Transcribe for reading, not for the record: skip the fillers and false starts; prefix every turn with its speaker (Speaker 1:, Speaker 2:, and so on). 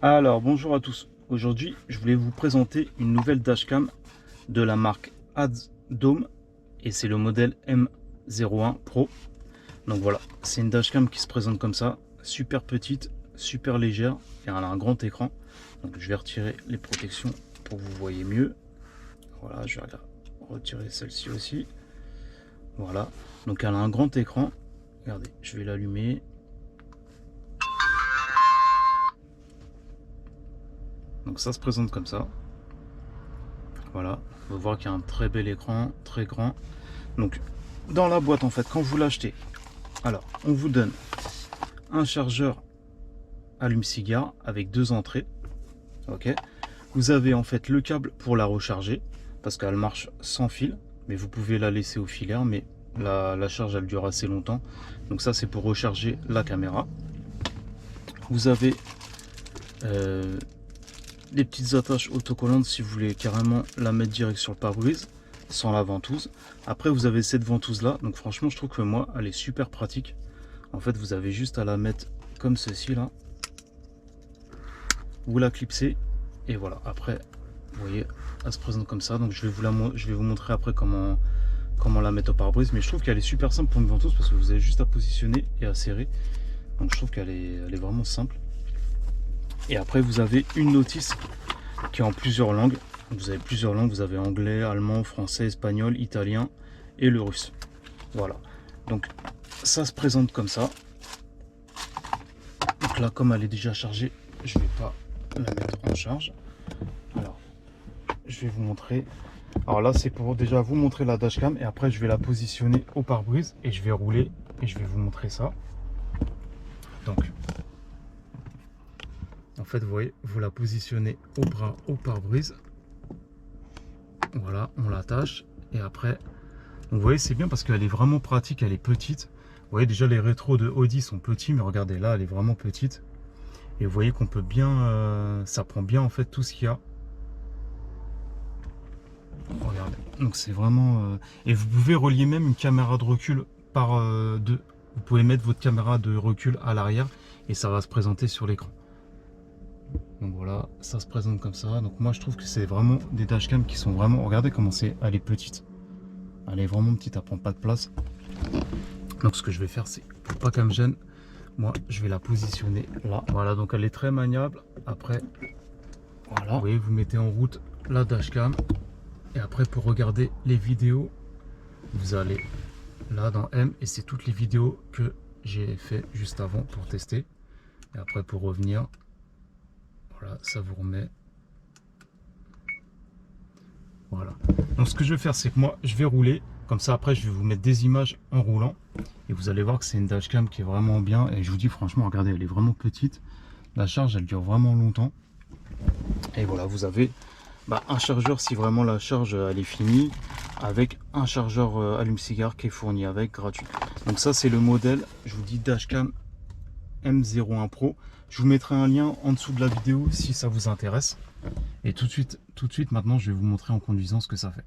Speaker 1: Alors bonjour à tous, aujourd'hui je voulais vous présenter une nouvelle dashcam de la marque Addome et c'est le modèle M01 Pro. Donc voilà, c'est une dashcam qui se présente comme ça, super petite, super légère et elle a un grand écran. Donc je vais retirer les protections pour que vous voyez mieux. Voilà, je vais retirer celle-ci aussi. Voilà, donc elle a un grand écran. Regardez, je vais l'allumer. Donc ça se présente comme ça. Voilà, on va voir qu'il y a un très bel écran, très grand. Donc dans la boîte en fait, quand vous l'achetez, alors on vous donne un chargeur allume-cigare avec 2 entrées. Ok. Vous avez en fait le câble pour la recharger parce qu'elle marche sans fil, mais vous pouvez la laisser au filaire, mais la charge elle dure assez longtemps. Donc ça c'est pour recharger la caméra. Vous avez des petites attaches autocollantes si vous voulez carrément la mettre direct sur le pare-brise sans la ventouse. Après vous avez cette ventouse là, donc franchement je trouve que moi elle est super pratique. En fait vous avez juste à la mettre comme ceci là, vous la clipsez et voilà. Après vous voyez elle se présente comme ça. Donc je vais vous montrer après comment la mettre au pare-brise, mais je trouve qu'elle est super simple pour une ventouse parce que vous avez juste à positionner et à serrer. Donc je trouve qu'elle est vraiment simple. Et après vous avez une notice qui est en plusieurs langues. Vous avez plusieurs langues, vous avez anglais, allemand, français, espagnol, italien et le russe. Voilà, donc ça se présente comme ça. Donc là comme elle est déjà chargée, je vais pas la mettre en charge. Alors je vais vous montrer. Alors là c'est pour déjà vous montrer la dashcam et après je vais la positionner au pare-brise et je vais rouler et je vais vous montrer ça. Donc en fait vous voyez, vous la positionnez au bras au pare-brise. Voilà, on l'attache et après vous voyez c'est bien parce qu'elle est vraiment pratique, elle est petite. Vous voyez déjà les rétros de Audi sont petits, mais regardez là elle est vraiment petite et vous voyez qu'on peut bien ça prend bien en fait tout ce qu'il y a. Regardez, donc c'est vraiment et vous pouvez relier même une caméra de recul par deux. Vous pouvez mettre votre caméra de recul à l'arrière et ça va se présenter sur l'écran. Donc voilà, ça se présente comme ça. Donc moi je trouve que c'est vraiment des dashcams qui sont vraiment, regardez comment c'est, elle est petite, elle est vraiment petite, elle prend pas de place. Donc ce que je vais faire, c'est pour pas qu'elle me gêne, moi je vais la positionner là. Voilà, donc elle est très maniable. Après voilà, vous voyez, vous mettez en route la dashcam et après pour regarder les vidéos, vous allez là dans M et c'est toutes les vidéos que j'ai fait juste avant pour tester. Et après pour revenir, voilà, ça vous remet. Voilà. Donc ce que je vais faire, c'est que moi je vais rouler. Comme ça après je vais vous mettre des images en roulant. Et vous allez voir que c'est une dashcam qui est vraiment bien. Et je vous dis franchement, regardez, elle est vraiment petite. La charge elle dure vraiment longtemps. Et voilà, vous avez un chargeur si vraiment la charge elle est finie. Avec un chargeur allume-cigare qui est fourni avec, gratuit. Donc ça c'est le modèle, je vous dis dashcam M01 Pro. Je vous mettrai un lien en dessous de la vidéo si ça vous intéresse. Et tout de suite maintenant je vais vous montrer en conduisant ce que ça fait.